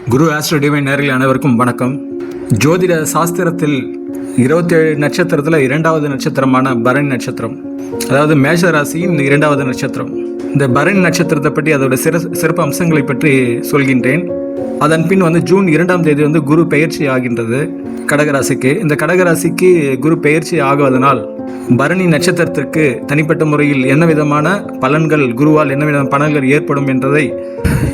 குரு astro divine நேயர்கள் அனைவருக்கும் வணக்கம். ஜோதிட சாஸ்திரத்தில் 27 நட்சத்திரத்தில் 2வது நட்சத்திரமான பரணி நட்சத்திரம், அதாவது மேஷ ராசியின் 2வது நட்சத்திரம். இந்த பரணி நட்சத்திரத்தை பற்றி அதோட சிறப்பு அம்சங்களை பற்றி சொல்கின்றேன். அதன் பின் ஜூன் 2ஆம் தேதி குரு பெயர்ச்சி ஆகின்றது கடகராசிக்கு. இந்த கடகராசிக்கு குரு பெயர்ச்சி ஆகுவதனால் பரணி நட்சத்திரத்திற்கு தனிப்பட்ட முறையில் என்ன விதமான பலன்கள், குருவால் என்ன விதமான பலன்கள் ஏற்படும் என்றதை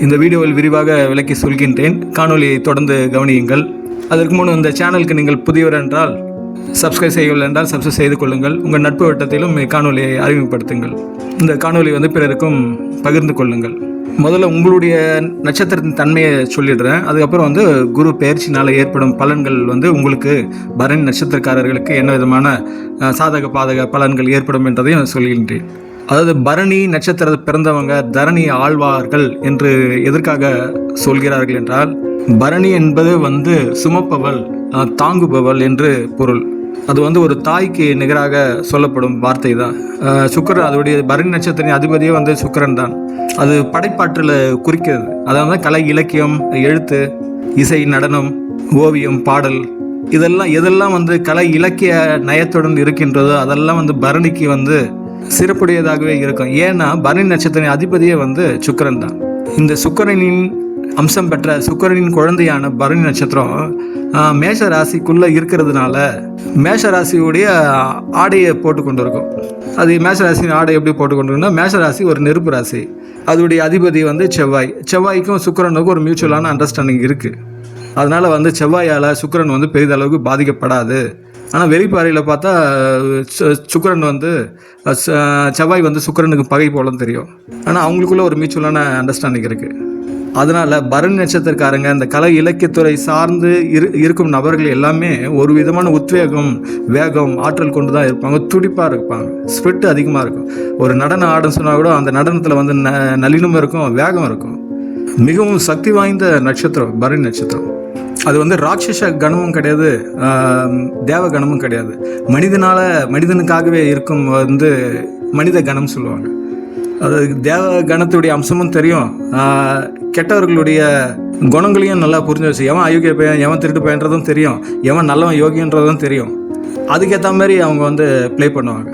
இந்த வீடியோவில் விரிவாக விளக்கி சொல்கின்றேன். காணொலியை தொடர்ந்து கவனியுங்கள். அதற்கு முன் இந்த சேனலுக்கு நீங்கள் புதியவர் என்றால் சப்ஸ்கிரைப் செய்யவில்லை என்றால் சப்ஸ்கிரைப் செய்து கொள்ளுங்கள். உங்கள் நட்பு வட்டத்திலும் காணொலியை அறிமுகப்படுத்துங்கள். இந்த காணொலி பிறருக்கும் பகிர்ந்து கொள்ளுங்கள். முதல்ல உங்களுடைய நட்சத்திரத்தின் தன்மையை சொல்லிடுறேன். அதுக்கப்புறம் குரு பெயர்ச்சினால் ஏற்படும் பலன்கள் உங்களுக்கு பரணி நட்சத்திரக்காரர்களுக்கு என்ன விதமான சாதக பாதக பலன்கள் ஏற்படும் என்றதையும் சொல்கின்றேன். அதாவது பரணி நட்சத்திர பிறந்தவங்க தரணி ஆழ்வார்கள் என்று எதற்காக சொல்கிறார்கள் என்றால், பரணி என்பது சுமப்பவள், தாங்குபவள் என்று பொருள். அது ஒரு தாய்க்கு நிகராக சொல்லப்படும் வார்த்தை தான். சுக்கிரன், அதோடைய பரணி நட்சத்திர அதிபதியே சுக்கிரன் தான். அது படைப்பாற்றலை குறிக்கிறது. அதாவது கலை, இலக்கியம், எழுத்து, இசை, நடனம், ஓவியம், பாடல், எதெல்லாம் கலை இலக்கிய நயத்துடன் இருக்கின்றதோ அதெல்லாம் பரணிக்கு சிறப்புடையதாகவே இருக்கும். ஏன்னா பரணி நட்சத்திர அதிபதியே சுக்கிரன் தான். இந்த சுக்கிரனின் அம்சம் பெற்ற சுக்கிரனின் குழந்தையான பரணி நட்சத்திரம் மேஷ ராசிக்குள்ளே இருக்கிறதுனால மேஷராசியுடைய ஆடையை போட்டு கொண்டு இருக்கும். அது மேஷராசியின் ஆடை எப்படி போட்டு கொண்டு இருக்குன்னா, மேஷராசி ஒரு நெருப்பு ராசி. அதோடைய அதிபதி செவ்வாய். செவ்வாய்க்கும் சுக்கிரனுக்கும் ஒரு மியூச்சுவலான அண்டர்ஸ்டாண்டிங் இருக்குது. அதனால் செவ்வாயால் சுக்கிரன் பெரிதளவுக்கு பாதிக்கப்படாது. ஆனால் வெளிப்பாறையில் பார்த்தா சுக்கிரன் செவ்வாய் சுக்கிரனுக்கு பகை போலன்னு தெரியும். ஆனால் அவங்களுக்குள்ள ஒரு மியூச்சுவலான அண்டர்ஸ்டாண்டிங் இருக்குது. அதனால் பரணி நட்சத்திரக்காரங்க இந்த கலை இலக்கியத்துறை சார்ந்து இருக்கும் நபர்கள் எல்லாமே ஒரு விதமான உத்வேகம், வேகம், ஆற்றல் கொண்டு தான் இருப்பாங்க. துடிப்பாக இருப்பாங்க. ஸ்பிரிட் அதிகமாக இருக்கும். ஒரு நடனம் ஆடன்னு சொன்னால் கூட அந்த நடனத்தில் நளினம் இருக்கும், வேகம் இருக்கும். மிகவும் சக்தி வாய்ந்த நட்சத்திரம் பரணி நட்சத்திரம். அது ராட்சச கணமும் கிடையாது, தேவ கணமும் கிடையாது. மனிதனுக்காகவே இருக்கும் மனித கணம் சொல்லுவாங்க. அது தேவ கணத்துடைய அம்சமும் தெரியும், கெட்டவர்களுடைய குணங்களையும் நல்லா புரிஞ்சு வச்சு, எவன் அயோக்கிய பையன், எவன் திருட்டு பையன்றதும் தெரியும், எவன் நல்லவன் யோகியன்றதும் தெரியும். அதுக்கேற்ற மாதிரி அவங்க ப்ளே பண்ணுவாங்க.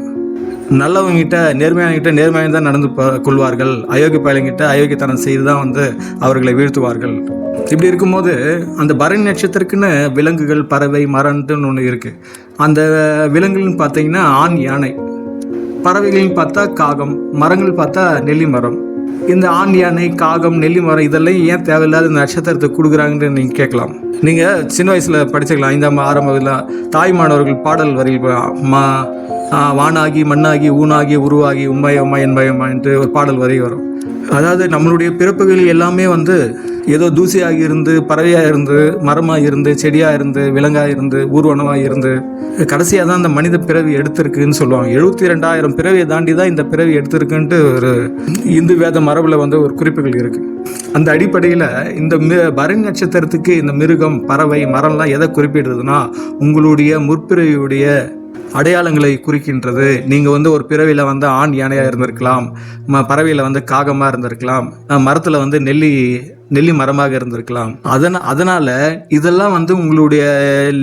நல்லவங்கிட்ட நேர்மையானங்கிட்ட நேர்மையாக தான் நடந்து கொள்வார்கள். அயோக்கிய பையன்கிட்ட அயோக்கியத்தனம் செய்து தான் அவர்களை வீழ்த்துவார்கள். இப்படி இருக்கும்போது அந்த பரணி நட்சத்திரக்குன்னு விலங்குகள், பறவை, மரம்னு ஒன்று இருக்குது. அந்த விலங்குகள்னு பார்த்தீங்கன்னா ஆண் யானை, பறவைகள்னு பார்த்தா காகம், மரங்கள் பார்த்தா நெல்லி மரம். இந்த ஆண் யானை, காகம், நெல்லி மரம் இதெல்லாம் ஏன் தேவையில்லாத இந்த நட்சத்திரத்தை கொடுக்குறாங்கன்னு நீங்கள் கேட்கலாம். நீங்கள் சின்ன வயசில் படிச்சுக்கலாம். 5ஆம் 6ஆம் வகுதில் தாய்மானவர்கள் பாடல் வரிகள் வானாகி மண்ணாகி ஊனாகி உருவாகி உண்மை உம்மை என்பயம்மா என்று ஒரு பாடல் வரி வரும். அதாவது நம்மளுடைய பிறப்புகள் எல்லாமே ஏதோ தூசியாக இருந்து, பறவையாக இருந்து, மரமாக இருந்து, செடியாக இருந்து, விலங்காக இருந்து, ஊர்வனமாக இருந்து, கடைசியாக தான் அந்த மனித பிறவி எடுத்திருக்குன்னு சொல்லுவாங்க. 72,000 பிறவியை தாண்டி தான் இந்த பிறவி எடுத்திருக்குன்ட்டு ஒரு இந்து வேத மரபில் ஒரு குறிப்புகள் இருக்குது. அந்த அடிப்படையில் இந்த பரணி நட்சத்திரத்துக்கு இந்த மிருகம், பறவை, மரம்லாம் எதை குறிப்பிடுறதுன்னா உங்களுடைய முற்பிறவியுடைய அடையாளங்களை குறிக்கின்றது. நீங்கள் ஒரு பிறவியில் ஆண் யானையாக இருந்திருக்கலாம், பறவையில் காகமாக இருந்திருக்கலாம், மரத்தில் நெல்லி மரமாக இருந்திருக்கலாம். அதனால் இதெல்லாம் உங்களுடைய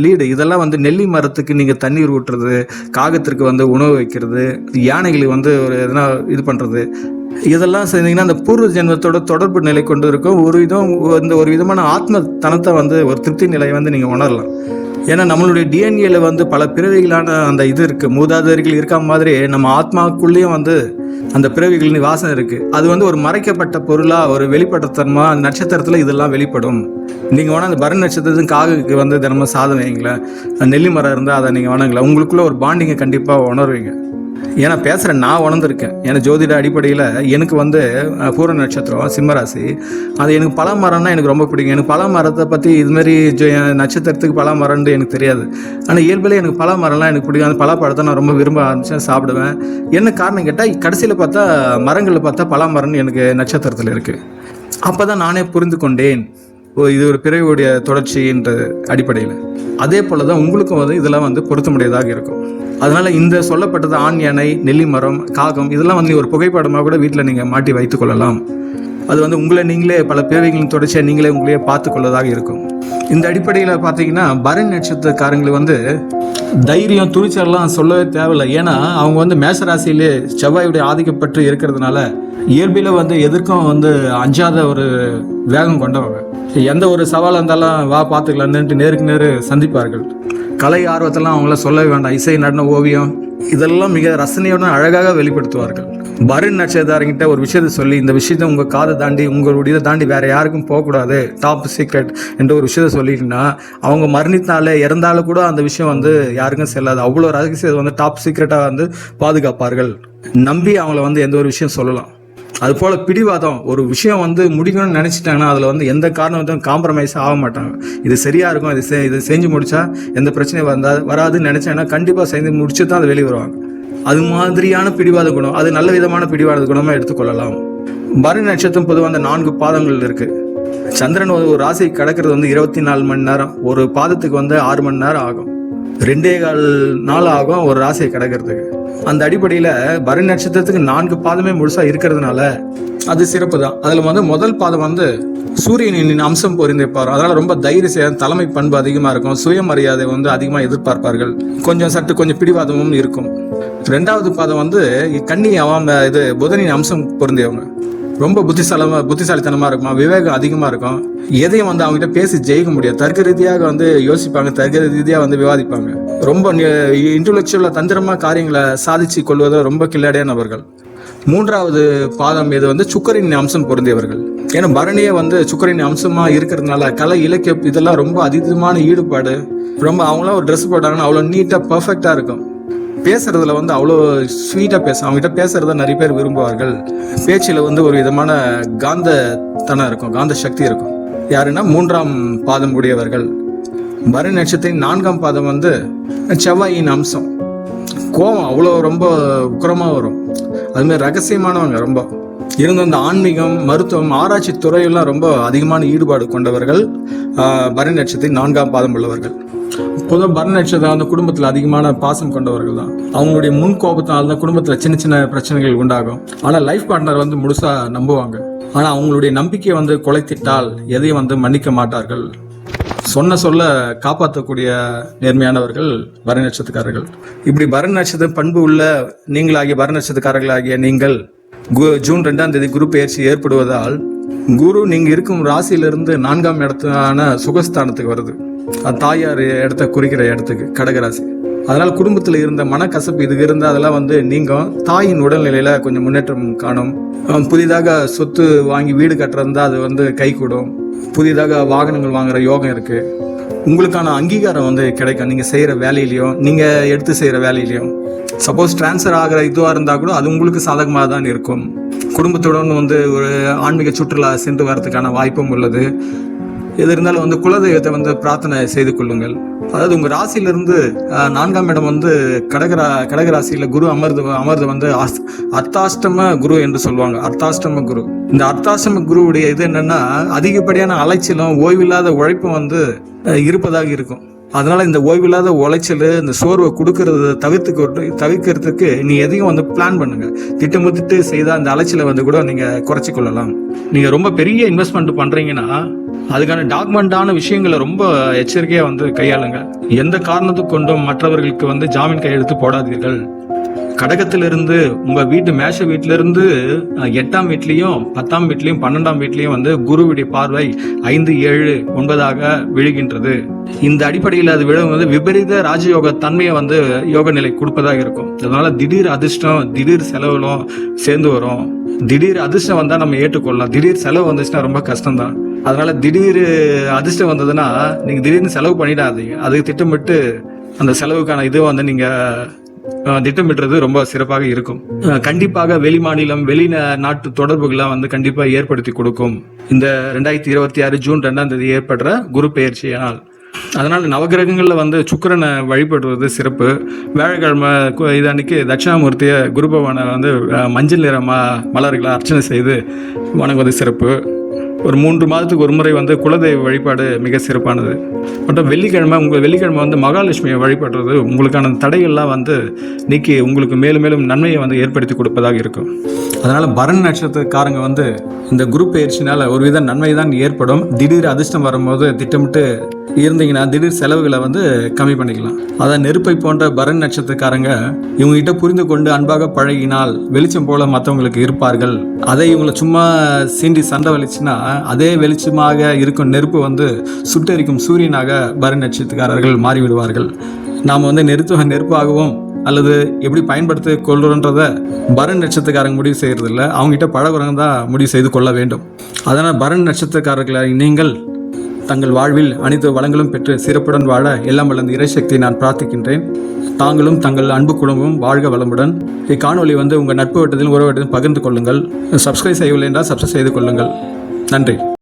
லீடு. இதெல்லாம் நெல்லி மரத்துக்கு நீங்கள் தண்ணீர் ஊட்டுறது, காகத்திற்கு உணவு வைக்கிறது, யானைகளுக்கு ஒரு எதனா இது பண்ணுறது, இதெல்லாம் செஞ்சீங்கன்னா அந்த பூர்வ ஜென்மத்தோட தொடர்பு நிலை கொண்டு இருக்கும். ஒரு விதமான ஆத்ம தனத்தை ஒரு திருப்தி நிலையை நீங்கள் உணரலாம். ஏன்னா நம்மளுடைய டிஎன்ஏல பல பிறவிகளான அந்த இது இருக்குது, மூதாதையர்கள் இருக்க மாதிரி நம்ம ஆத்மாவுக்குள்ளேயும் அந்த பிறவிகளின் வாசனை இருக்குது. அது ஒரு மறைக்கப்பட்ட பொருளாக, ஒரு வெளிப்பட்டத்தன்மா அந்த நட்சத்திரத்தில் இதெல்லாம் வெளிப்படும். நீங்கள் அந்த பரணி நட்சத்திரத்துக்கு காகுக்கு தினமும் சாதம் வைங்களேன், நெல்லி மரம் இருந்தால் அதை நீங்கள் வணங்கலாம். உங்களுக்குள்ள ஒரு பாண்டிங்கை கண்டிப்பாக உணர்வீங்க. ஏன்னா பேசுகிறேன், நான் உணர்ந்திருக்கேன். ஏன்னா ஜோதிட அடிப்படையில் எனக்கு பூர நட்சத்திரம் சிம்மராசி. அது எனக்கு பல மரம்னா எனக்கு ரொம்ப பிடிக்கும். எனக்கு பல மரத்தை பற்றி இதுமாரி நட்சத்திரத்துக்கு பல மரம்னு எனக்கு தெரியாது. ஆனால் இயல்பிலே எனக்கு பல மரம்லாம் எனக்கு பிடிக்கும். அந்த பல பழத்தை நான் ரொம்ப விரும்ப ஆரம்பித்தேன், சாப்பிடுவேன். என்ன காரணம் கேட்டால், கடைசியில் பார்த்தா மரங்களில் பார்த்தா பல மரம்னு எனக்கு நட்சத்திரத்தில் இருக்குது. அப்போ தான் நானே புரிந்து கொண்டேன், இது ஒரு பிறவியுடைய தொடர்ச்சின்ற அடிப்படையில். அதே போல் தான் உங்களுக்கும் இதெல்லாம் பொருத்த முடியாதாக இருக்கும். அதனால் இந்த சொல்லப்பட்டது ஆண் யானை, நெல்லி மரம், காகம் இதெல்லாம் ஒரு புகைப்படமாக கூட வீட்டில் நீங்கள் மாட்டி வைத்து கொள்ளலாம். அது வந்து உங்களை நீங்களே பல பிறவிகளின் தொடர்ச்சியாக நீங்களே உங்களையே பார்த்து கொள்வதாக இருக்கும். இந்த அடிப்படையில் பார்த்தீங்கன்னா பரணி நட்சத்திரக்காரங்களுக்கு வந்து தைரியம் துணிச்சல்லாம் சொல்லவே தேவையில்லை. ஏன்னா அவங்க வந்து மேஷராசியிலே செவ்வாயுடைய ஆதிக்கப்பட்டு இருக்கிறதுனால இயற்பியில் வந்து எதற்கும் வந்து அஞ்சாத ஒரு வேகம் கொண்டவங்க. எந்த ஒரு சவாலாக இருந்தாலும் வா பார்த்துக்கலான்ட்டு நேருக்கு நேரு சந்திப்பார்கள். கலை ஆர்வத்தெல்லாம் அவங்கள சொல்லவே வேண்டாம். இசை, நடன, ஓவியம் இதெல்லாம் மிக ரசனையுடன் அழகாக வெளிப்படுத்துவார்கள். பரணி நட்சத்திரங்கிட்ட ஒரு விஷயத்தை சொல்லி, இந்த விஷயத்தை உங்கள் காதை தாண்டி உங்களுடைய தாண்டி வேற யாருக்கும் போகக்கூடாது, டாப் சீக்ரெட் என்ற ஒரு விஷயத்தை சொல்லிட்டுனா அவங்க மரணித்தாலே இறந்தாலும் கூட அந்த விஷயம் வந்து யாருக்கும் செல்லாது. அவ்வளோ ரகசியத்தை வந்து டாப் சீக்ரெட்டாக வந்து பாதுகாப்பார்கள். நம்பி அவங்கள வந்து எந்த ஒரு விஷயம் சொல்லலாம். அதுபோல் பிடிவாதம், ஒரு விஷயம் வந்து முடிக்கணும்னு நினச்சிட்டாங்கன்னா அதில் வந்து எந்த காரணத்தையும் காம்ப்ரமைஸ் ஆக மாட்டாங்க. இது சரியாக இருக்கும், இது செஞ்சு முடித்தா எந்த பிரச்சனையும் வராதுன்னு நினச்சாங்கன்னா கண்டிப்பாக செஞ்சு முடிச்சு தான் அதை வெளியே வருவாங்க. அது மாதிரியான பிடிவாத குணம், அது நல்ல விதமான பிடிவாத குணமாக எடுத்துக்கொள்ளலாம். பரணி நட்சத்திரம் பொதுவாக அந்த 4 பாதங்கள் இருக்குது. சந்திரன் ஒரு ராசி கடக்கிறது வந்து 24 மணி நேரம், ஒரு பாதத்துக்கு வந்து 6 மணி நேரம் ஆகும். 2.25 நாள் ஆகும் ஒரு ராசியை கடக்கிறதுக்கு. அந்த அடிப்படையில் பரணி நட்சத்திரத்துக்கு 4 பாதமே முழுசாக இருக்கிறதுனால அது சிறப்பு தான். அதில் வந்து முதல் பாதம் வந்து சூரியனின் அம்சம் பொருந்திருப்பார். அதனால் ரொம்ப தைரியம், தலைமை பண்பு அதிகமாக இருக்கும். சுயமரியாதை வந்து அதிகமாக எதிர்பார்ப்பார்கள். கொஞ்சம் பிடிவாதமும் இருக்கும். 2வது பாதம் வந்து கன்னி இது புதனின் அம்சம் பொருந்தியவங்க. ரொம்ப புத்திசாலித்தனமாக இருக்கும், விவேகம் அதிகமாக இருக்கும். எதையும் வந்து அவங்ககிட்ட பேசி ஜெயிக்க முடியாது. தர்க்க ரீதியாக வந்து யோசிப்பாங்க, தர்க்க ரீதியாக வந்து விவாதிப்பாங்க. ரொம்ப இன்டலெக்சுவலாக தந்திரமாக காரியங்களை சாதிச்சு கொள்வதில் ரொம்ப கில்லாடியானவர்கள். 3வது பாதம் இது வந்து சுக்கிரனின் அம்சம் பொருந்தியவர்கள். ஏன்னா பரணியே வந்து சுக்கிரனின் அம்சமாக இருக்கிறதுனால கலை, இலக்கியம் இதெல்லாம் ரொம்ப அதீதமான ஈடுபாடு. ரொம்ப அவங்களாம் ஒரு ட்ரெஸ் போட்டாங்கன்னா அவ்வளோ நீட்டாக பர்ஃபெக்டாக இருக்கும். பேசுறதுல வந்து அவ்வளோ ஸ்வீட்டாக அவங்ககிட்ட பேசுறத நிறைய பேர் விரும்புவார்கள். பேச்சில் வந்து ஒரு விதமான காந்தத்தனம் இருக்கும், காந்த சக்தி இருக்கும். யாருன்னா 3ஆம் பாதம் உடையவர்கள். பரணி நட்சத்திரம் 4ஆம் பாதம் வந்து செவ்வாயின் அம்சம். கோபம் அவ்வளோ ரொம்ப உக்கிரமாக வரும். அதுமாதிரி ரகசியமானவங்க ரொம்ப இருந்த அந்த ஆன்மீகம், மருத்துவம், ஆராய்ச்சி துறையெல்லாம் ரொம்ப அதிகமான ஈடுபாடு கொண்டவர்கள் பரணி நட்சத்திரம் 4ஆம் பாதம் உள்ளவர்கள். பொதுவாக பரணி நட்சத்திரம் அந்த குடும்பத்தில் அதிகமான பாசம் கொண்டவர்கள் தான். அவங்களுடைய முன் கோபத்தினால தான் குடும்பத்தில் சின்ன சின்ன பிரச்சனைகள் உண்டாகும். ஆனால் லைஃப் பார்ட்னர் வந்து முழுசாக நம்புவாங்க. ஆனால் அவங்களுடைய நம்பிக்கையை வந்து குலைத்திட்டால் எதையும் வந்து மன்னிக்க மாட்டார்கள். சொல்ல காப்பாற்றக்கூடிய நேர்மையானவர்கள் பரணி நட்சத்திரக்காரர்கள். இப்படி பரணி நட்சத்திர பண்பு உள்ள நீங்களாகிய பரணி நட்சத்திரக்காரர்களாகிய நீங்கள் ஜூன் 2ஆம் தேதி குரு பெயர்ச்சி ஏற்படுவதால் குரு நீங்கள் இருக்கும் ராசியிலிருந்து 4ஆம் இடத்தான சுகஸ்தானத்துக்கு வருது. தாயார் இடத்த குறிக்கிற இடத்துக்கு, கடகராசி. அதனால குடும்பத்தில் இருந்த மனக்கசப்பு இது இருந்தால் அதெல்லாம் வந்து நீங்கும். தாயின் உடல்நிலையில கொஞ்சம் முன்னேற்றம் காணும். புதிதாக சொத்து வாங்கி வீடு கட்டுறதா அது வந்து கை கூடும். புதிதாக வாகனங்கள் வாங்குற யோகம் இருக்கு. உங்களுக்கான அங்கீகாரம் வந்து கிடைக்கும். நீங்கள் செய்கிற வேலையிலையும், நீங்கள் எடுத்து செய்கிற வேலையிலையும். சப்போஸ் டிரான்ஸ்ஃபர் ஆகிற இதுவாக இருந்தால் கூட அது உங்களுக்கு சாதகமாக தான் இருக்கும். குடும்பத்துடன் வந்து ஒரு ஆன்மீக சுற்றுலா சென்று வரதுக்கான வாய்ப்பும் உள்ளது. எது இருந்தாலும் வந்து குலதெய்வத்தை வந்து பிரார்த்தனை செய்து கொள்ளுங்கள். அதாவது உங்கள் ராசியிலிருந்து 4ஆம் இடம் வந்து கடகராசியில் குரு அமர்ந்து வந்து அர்த்தாஷ்டம குரு என்று சொல்லுவாங்க. அர்த்தாஷ்டம குரு. இந்த அர்த்தாஷ்டம குருவுடைய இது என்னன்னா அதிகப்படியான அலைச்சலும் ஓய்வில்லாத உழைப்பும் வந்து இருப்பதாக இருக்கும். அதனால இந்த ஓய்வில்லாத உளைச்சல், இந்த சோர்வை கொடுக்கறத தவிர்க்கிறதுக்கு நீ எதையும் வந்து பிளான் பண்ணுங்க. திட்டமிட்டு செய்தால் அந்த அலைச்சலை வந்து கூட நீங்க குறைச்சி கொள்ளலாம். நீங்க ரொம்ப பெரிய இன்வெஸ்ட்மெண்ட் பண்றீங்கன்னா அதுக்கான டாக்குமெண்டான விஷயங்களை ரொம்ப எச்சரிக்கையா வந்து கையாளுங்க. எந்த காரணத்துக்கு கொண்டும் மற்றவர்களுக்கு வந்து ஜாமீன் கையெழுத்து போடாதீர்கள். கடகத்திலிருந்து உங்க வீட்டு மேஷ வீட்டிலிருந்து 8ஆம் வீட்லையும் 10ஆம் வீட்லையும் 12ஆம் வீட்லையும் வந்து குருவுடைய பார்வை 5, 7, 9ஆக விழுகின்றது. இந்த அடிப்படையில் அது விழும் வந்து விபரீத ராஜயோக தன்மையை வந்து யோக நிலை கொடுப்பதாக இருக்கும். அதனால திடீர் அதிர்ஷ்டம், திடீர் செலவுகளும் சேர்ந்து வரும். திடீர் அதிர்ஷ்டம் வந்தா நம்ம ஏற்றுக்கொள்ளலாம். திடீர் செலவு வந்துச்சுன்னா ரொம்ப கஷ்டம்தான். அதனால திடீர் அதிர்ஷ்டம் வந்ததுன்னா நீங்க திடீர்னு செலவு பண்ணிடாதீங்க. அதுக்கு திட்டமிட்டு அந்த செலவுக்கான இது வந்து நீங்க திட்டமிடுறது ரொம்ப சிறப்பாக இருக்கும். கண்டிப்பாக வெளி மாநிலம், வெளிநாட்டு தொடர்புகளை வந்து கண்டிப்பா ஏற்படுத்தி கொடுக்கும் இந்த 2026 ஜூன் 2ஆம் தேதி ஏற்படுற குரு பெயர்ச்சியினால். அதனால நவகிரகங்கள்ல வந்து சுக்கிரனை வழிபடுவது சிறப்பு. வியாழக்கிழமை இது அன்னைக்கு தட்சிணாமூர்த்திய குரு பகவானை வந்து மஞ்சள் நிற மலர்களை அர்ச்சனை செய்து வணங்குவது சிறப்பு. ஒரு 3 மாதத்துக்கு ஒரு முறை வந்து குலதெய்வ வழிபாடு மிக சிறப்பானது. மற்றும் வெள்ளிக்கிழமை வந்து மகாலட்சுமியை வழிபடுறது உங்களுக்கான தடைகள்லாம் வந்து நீக்கி உங்களுக்கு மேலும் மேலும் நன்மையை வந்து ஏற்படுத்தி கொடுப்பதாக இருக்கும். அதனால் பரணி நட்சத்திரக்காரங்க வந்து இந்த குரு பயிற்சினால் ஒரு வித நன்மை தான் ஏற்படும். திடீர் அதிர்ஷ்டம் வரும்போது திட்டமிட்டு இருந்தீங்கன்னா திடீர் செலவுகளை வந்து கம்மி பண்ணிக்கலாம். அதான் நெருப்பை போன்ற பரணி நட்சத்திரக்காரங்க இவங்ககிட்ட புரிந்து கொண்டு அன்பாக பழகினால் வெளிச்சம் போல மற்றவங்களுக்கு இருப்பார்கள். அதை இவங்களை சும்மா சீண்டி சண்டை வலிச்சுன்னா அதே வெளிச்சமாக இருக்கும் நெருப்பு வந்து சுட்டெரிக்கும் சூரியனாக பரணி நட்சத்திரக்காரர்கள் மாறிவிடுவார்கள். நாம் வந்து நெருப்பாகவும் அல்லது எப்படி பயன்படுத்தி கொள்கிறோன்றத பரணி நட்சத்திரக்காரங்க முடிவு செய்கிறதில்ல, அவங்ககிட்ட பழகுறவங்க தான் முடிவு செய்து கொள்ள வேண்டும். அதனால் பரணி நட்சத்திரக்காரர்களை நீங்கள் தங்கள் வாழ்வில் அனைத்து வளங்களும் பெற்று சிறப்புடன் வாழ எல்லாம் வளர்ந்த இறைசக்தியை நான் பிரார்த்திக்கின்றேன். தாங்களும் தங்கள் அன்பு குடும்பமும் வாழ்க வளமுடன். இக்காணொலி வந்து உங்கள் நட்பு வட்டத்தில் உறவு வட்டத்தில் பகிர்ந்து கொள்ளுங்கள். சப்ஸ்கிரைப் செய்யவில்லை என்றால் சப்ஸ்கிரைப் செய்து கொள்ளுங்கள். நன்றி.